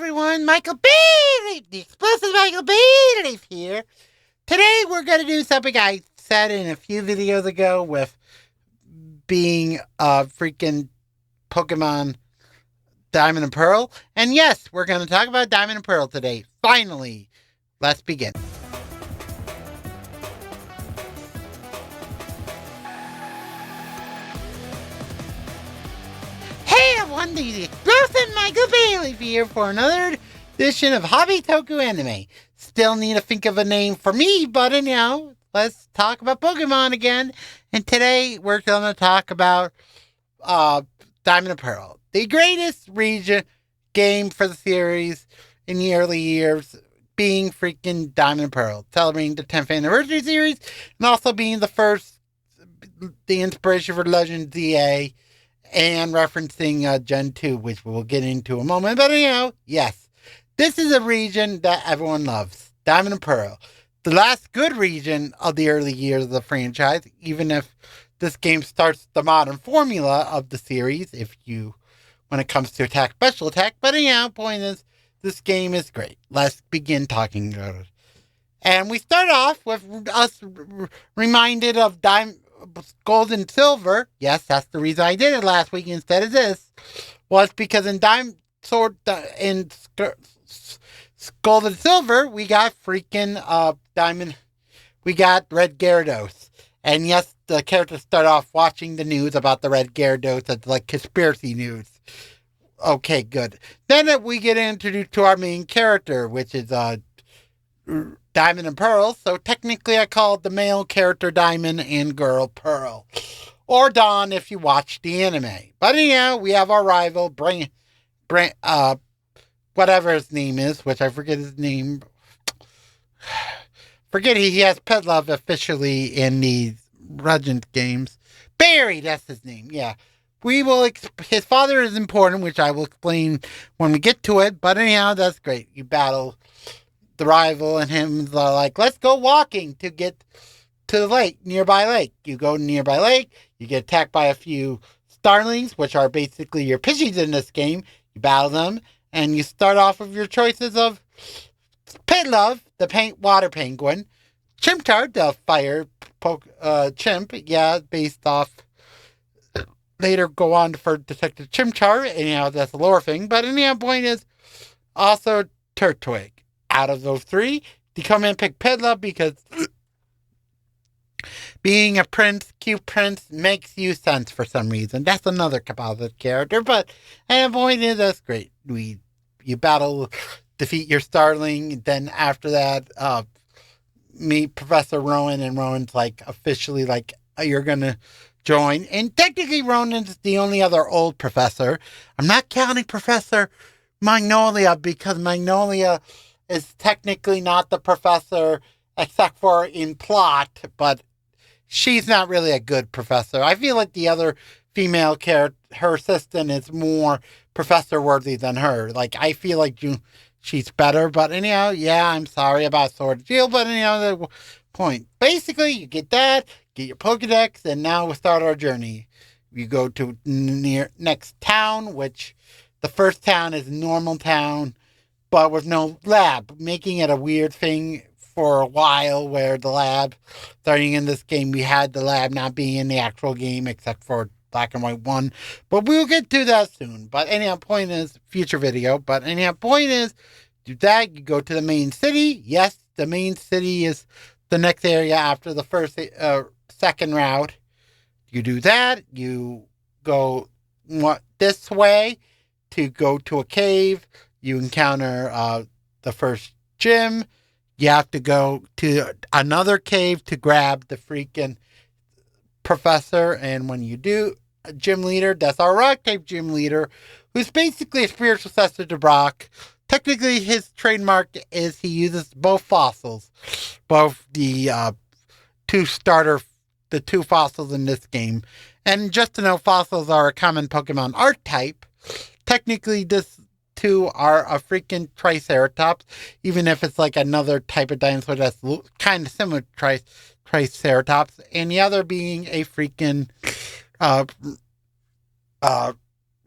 everyone, Michael Bailey, the explosive Michael Bailey here. Today we're going to do something I said in a few videos ago with being a freaking Pokemon Diamond and Pearl. And yes, we're going to talk about Diamond and Pearl today. Finally, let's begin. Hey everyone, the explosive Michael Bailey here for another edition of Hobby Toku Anime. Still need to think of a name for me, but anyhow, let's talk about Pokemon again. And today we're going to talk about Diamond and Pearl, the greatest region game for the series in the early years, being freaking Diamond and Pearl, celebrating the 10th anniversary series, and also being the inspiration for Legend ZA, and referencing Gen 2, which we'll get into in a moment. But anyhow, yes, this is a region that everyone loves, Diamond and Pearl. The last good region of the early years of the franchise, even if this game starts the modern formula of the series, when it comes to attack, special attack. But anyhow, point is, this game is great. Let's begin talking about it. And we start off with us reminded of Gold and Silver. Yes, that's the reason I did it last week instead of this. Was because in Gold and Silver, we got freaking Diamond. We got Red Gyarados. And yes, the characters start off watching the news about the Red Gyarados as like conspiracy news. Okay, good. Then we get introduced to our main character, which is Diamond and Pearl. So technically I call it the male character Diamond and girl Pearl. Or Dawn if you watch the anime. But anyhow, we have our rival, whatever his name is, which I forget his name. Forget he has pet love officially in these Legend games. Barry, that's his name, yeah. His father is important, which I will explain when we get to it. But anyhow, that's great. You battle the rival and him are like, let's go walking to get to the nearby lake. You go to nearby lake, you get attacked by a few starlings, which are basically your Pidgeys in this game. You battle them, and you start off with your choices of Pidlove, the water penguin, Chimchar, the fire chimp, based off. Later go on for Detective Chimchar, anyhow, that's a lower thing. But anyhow, point is also Turtwig. Out of those three, you come in and pick Pidlove because being a cute prince, makes you sense for some reason. That's another composite character, but and the point is that's great. You defeat your starling, then after that, meet Professor Rowan, and Rowan's like officially like you're gonna join. And technically Ronan's the only other old professor. I'm not counting Professor Magnolia because Magnolia is technically not the professor except for in plot, but she's not really a good professor. I feel like the other female character, her assistant, is more professor worthy than her. Like, I feel like she's better, but anyhow, yeah, I'm sorry about Sword and Shield, but anyhow, the point. Basically, you get that, get your Pokedex, and now we start our journey. You go to next town, which the first town is normal town, but with no lab, making it a weird thing for a while where the lab, starting in this game, we had the lab not being in the actual game except for Black and White 1. But we'll get to that soon. But anyhow, point is, future video, but anyhow, point is, do that, you go to the main city. Yes, the main city is the next area after the second route. You do that, you go this way to go to a cave. You encounter the first gym. You have to go to another cave to grab the freaking professor. And when you do, a gym leader, that's our rock type gym leader, who's basically a spiritual successor to Brock. Technically, his trademark is he uses both fossils. Both the two fossils in this game. And just to know, fossils are a common Pokemon archetype. Technically, this two are a freaking Triceratops, even if it's like another type of dinosaur that's kind of similar to Triceratops, and the other being a freaking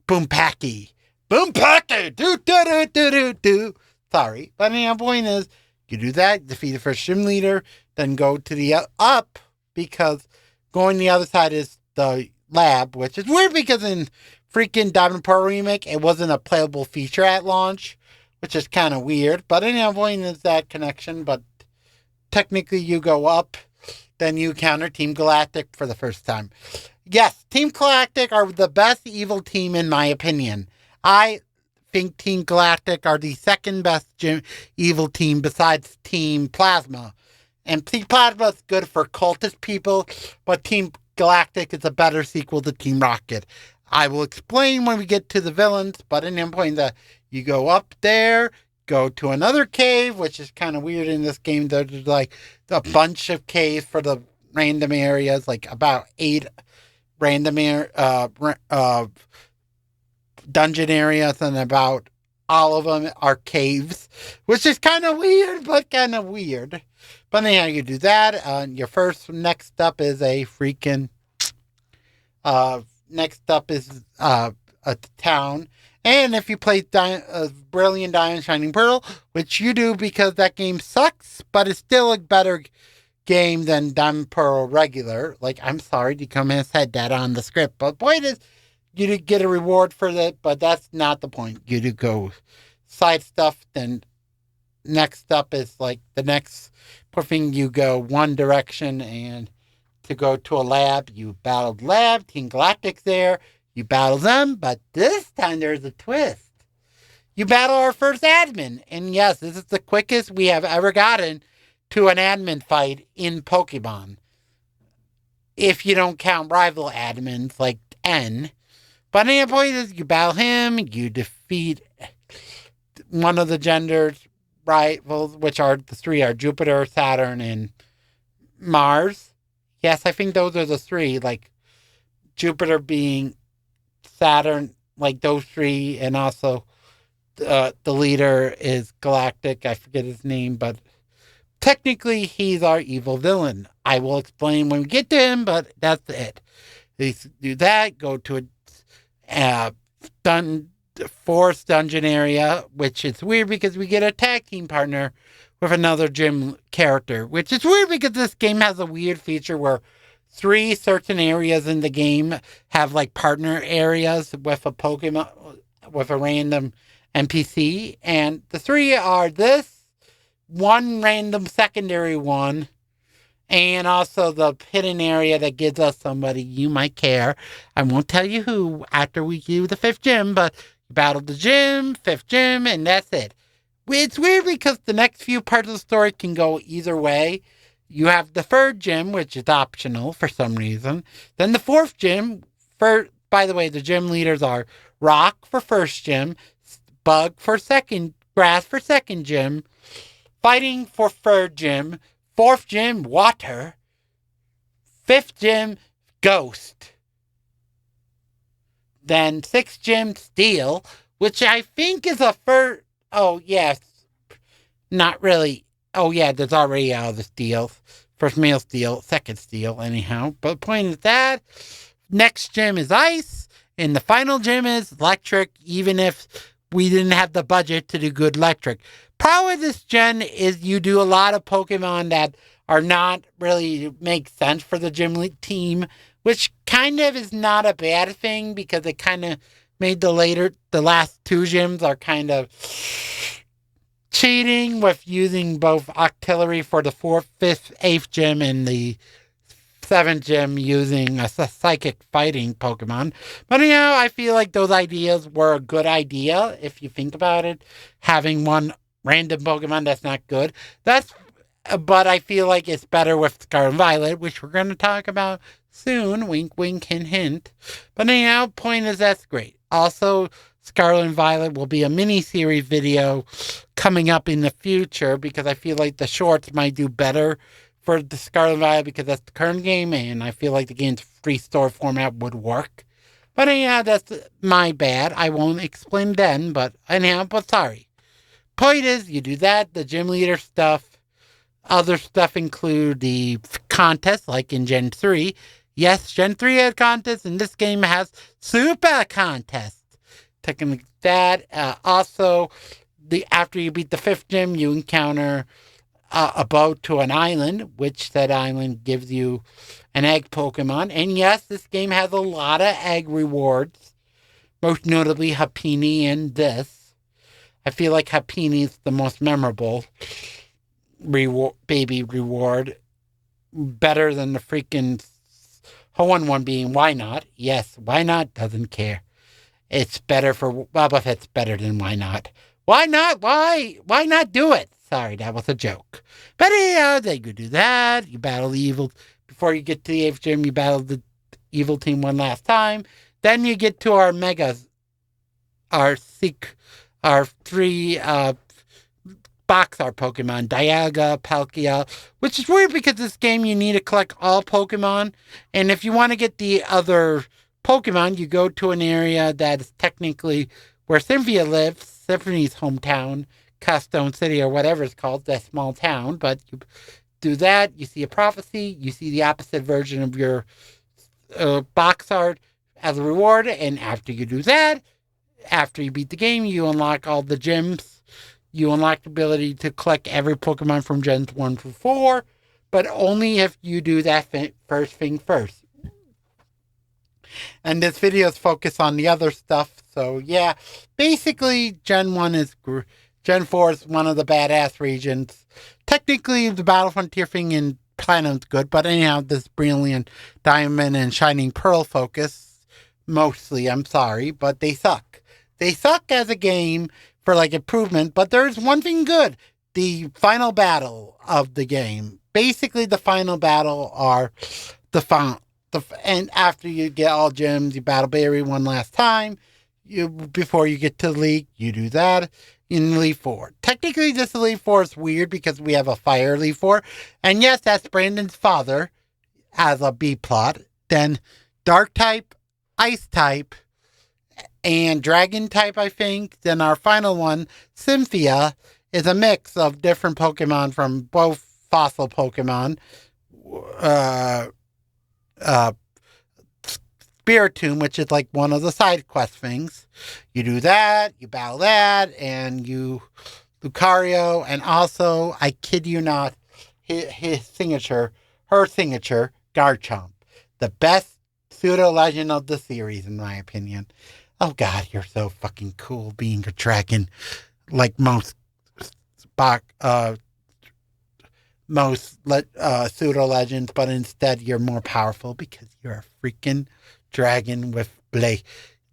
Boompacky. boom, packet, do, do, do, do, do, do. Sorry. But the point is, you do that, defeat the first gym leader, then go to the up, because going the other side is the lab, which is weird because in freaking Diamond Pearl Remake, it wasn't a playable feature at launch, which is kind of weird. But anyhow, point is that connection, but technically you go up, then you counter Team Galactic for the first time. Yes, Team Galactic are the best evil team in my opinion. I think Team Galactic are the second best evil team besides Team Plasma. And Team Plasma is good for cultist people, but Team Galactic is a better sequel to Team Rocket. I will explain when we get to the villains, but in the point that you go up there, go to another cave, which is kind of weird in this game. There's like a bunch of caves for the random areas, like about 8 random dungeon areas, and about all of them are caves, which is kind of weird, but kind of weird. But anyhow, you do that. Your first next up is a freaking. Next up is a town. And if you play Brilliant Diamond Shining Pearl, which you do because that game sucks, but it's still a better game than Diamond Pearl regular. Like, I'm sorry, Decom said that on the script. But the point is, you do get a reward for that, but that's not the point. You do go side stuff, then next up is like the next thing, you go one direction, and to go to a lab, you battled lab, Team Galactic's there, you battle them, but this time there's a twist. You battle our first admin, and yes, this is the quickest we have ever gotten to an admin fight in Pokemon. If you don't count rival admins like N. But any point is, you battle him, you defeat one of the gender's rivals, which are the 3 are Jupiter, Saturn, and Mars. Yes, I think those are the 3, like Jupiter being Saturn, like those 3, and also the leader is Galactic. I forget his name, but technically he's our evil villain. I will explain when we get to him, but that's it. They do that, go to a forest dungeon area, which is weird because we get a tag team partner with another gym character, which is weird because this game has a weird feature where 3 certain areas in the game have like partner areas with a Pokemon, with a random NPC, and the 3 are this, one random secondary one, and also the hidden area that gives us somebody you might care. I won't tell you who after we do the 5th gym, but you battle the gym, 5th gym, and that's it. It's weird because the next few parts of the story can go either way. You have the 3rd gym, which is optional for some reason. Then the 4th gym, by the way, the gym leaders are Rock for 1st gym, Bug for 2nd, Grass for 2nd gym, Fighting for 3rd gym, 4th gym, Water, 5th gym, Ghost. Then 6th gym, Steel, which I think is a first. Oh, yes. Not really. Oh, yeah, there's already the Steel. First male Steel, 2nd Steel, anyhow. But the point is that next gym is Ice, and the final gym is Electric, even if we didn't have the budget to do good Electric. Problem with this gen is you do a lot of Pokemon that are not really make sense for the gym team, which kind of is not a bad thing because it kind of made the last 2 gyms are kind of cheating with using both artillery for the 4th, 5th, 8th gym and the 7th gym using a psychic fighting Pokemon. But anyhow, I feel like those ideas were a good idea if you think about it. Having one random Pokemon that's not good. But I feel like it's better with Scarlet and Violet, which we're going to talk about soon. Wink, wink, hint, hint. But anyhow, point is that's great. Also, Scarlet and Violet will be a mini-series video coming up in the future because I feel like the shorts might do better for the Scarlet and Violet because that's the current game, and I feel like the game's free store format would work. But anyhow, that's my bad. I won't explain then, but anyhow, but sorry. Point is, you do that, the gym leader stuff. Other stuff include the contests, like in Gen 3. Yes, Gen 3 had contests, and this game has super contests. that. Also, after you beat the 5th gym, you encounter a boat to an island, which that island gives you an egg Pokemon. And yes, this game has a lot of egg rewards, most notably Happiny and this. I feel like Happiny is the most memorable baby reward, better than the freaking Hoenn one being Why Not. Yes, Why Not doesn't care. It's better for Wobbuffet's better than Why Not. Why not? Why not do it? Sorry, that was a joke. But anyhow, they could do that. You battle the evil. Before you get to the 8th gym, you battle the evil team one last time. Then you get to our megas, our 3 box art Pokemon, Dialga, Palkia, which is weird because this game you need to collect all Pokemon. And if you want to get the other Pokemon, you go to an area that is technically where Cynthia lives, Symphony's hometown, Castone City, or whatever it's called, that small town. But you do that, you see a prophecy, you see the opposite version of your box art as a reward. And after you do that, after you beat the game, you unlock all the gyms. You unlock the ability to collect every Pokemon from Gens 1 through 4, but only if you do that first thing first. And this video is focused on the other stuff, so yeah. Basically, Gen 4 is one of the badass regions. Technically, the Battle Frontier thing in Platinum's good, but anyhow, this Brilliant Diamond and Shining Pearl focus, mostly, I'm sorry, but they suck. They suck as a game for like improvement, but there's one thing good. The final battle of the game. Basically, the final battle are and after you get all gems, you battle Barry one last time. Before you get to League, you do that in Elite 4. Technically, this Elite 4 is weird because we have a Fire Elite 4. And yes, that's Brandon's father as a B plot. Then Dark type, Ice type, and Dragon type, I think. Then our final one, Cynthia, is a mix of different Pokemon from both fossil Pokemon. Spiritomb, which is like one of the side quest things. You do that, you battle that, and you Lucario, and also, I kid you not, her signature, Garchomp. The best pseudo-legend of the series, in my opinion. Oh god, you're so fucking cool being a dragon, like most pseudo legends, but instead you're more powerful because you're a freaking dragon with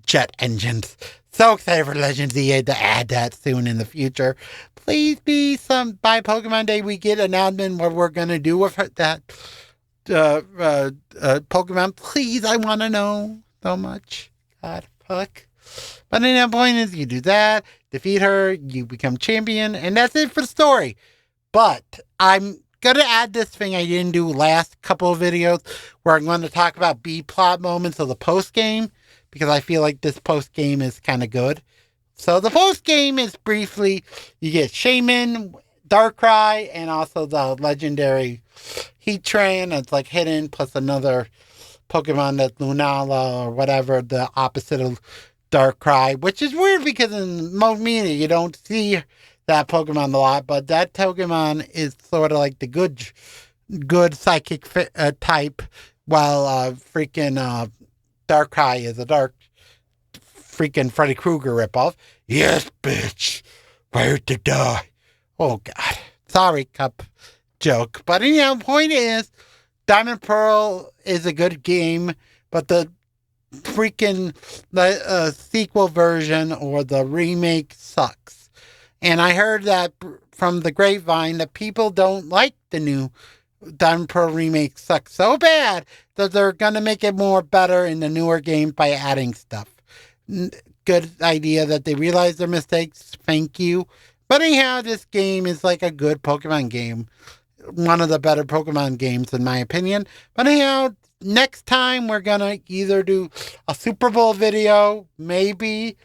jet engines. So excited for Legends EA to add that soon in the future. Please be by Pokemon Day we get an announcement what we're gonna do with that Pokemon. Please, I want to know so much. God, fuck. But the point is, you do that, defeat her, you become champion, and that's it for the story. But I'm gonna add this thing I didn't do last couple of videos, where I'm going to talk about B plot moments of the post game, because I feel like this post game is kind of good. So the post game is briefly, you get Shaman, Darkrai, and also the legendary Heatran. It's like hidden, plus another Pokemon that's Lunala or whatever, the opposite of Darkrai, which is weird because in most media you don't see that Pokemon a lot, but that Pokemon is sort of like the good psychic type, while freaking Darkrai is a dark freaking Freddy Krueger ripoff. Yes, bitch, where to die? Oh god, sorry, cup joke. But anyhow, point is, Diamond Pearl is a good game, but the freaking sequel version or the remake sucks. And I heard that from the grapevine that people don't like the new Diamond Pearl remake sucks so bad that they're going to make it more better in the newer game by adding stuff. Good idea that they realize their mistakes. Thank you. But anyhow, this game is like a good Pokemon game. One of the better Pokemon games, in my opinion. But anyhow, next time we're going to either do a Super Bowl video, maybe.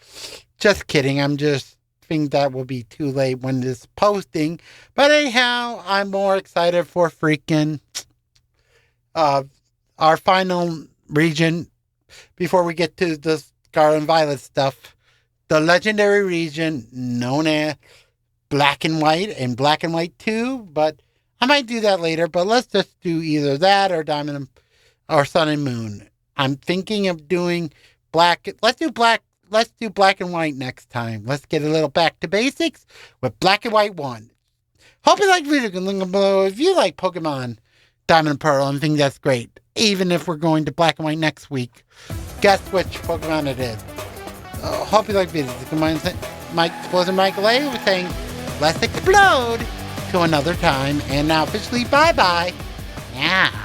Just kidding. I'm just think that will be too late when this posting. But anyhow, I'm more excited for freaking our final region before we get to the Scarlet and Violet stuff. the legendary region known as Black and White and Black and White 2, but I might do that later, but let's just do either that or Diamond or Sun and Moon. I'm thinking of doing black. Let's do black and white next time. Let's get a little back to basics with Black and White 1. Hope you like the video. Link below if you like Pokemon Diamond and Pearl and think that's great. Even if we're going to Black and White next week. Guess which Pokemon it is. Hope you like the video. Mike Explosion Michael A was saying, let's explode to another time. And now officially bye-bye. Yeah.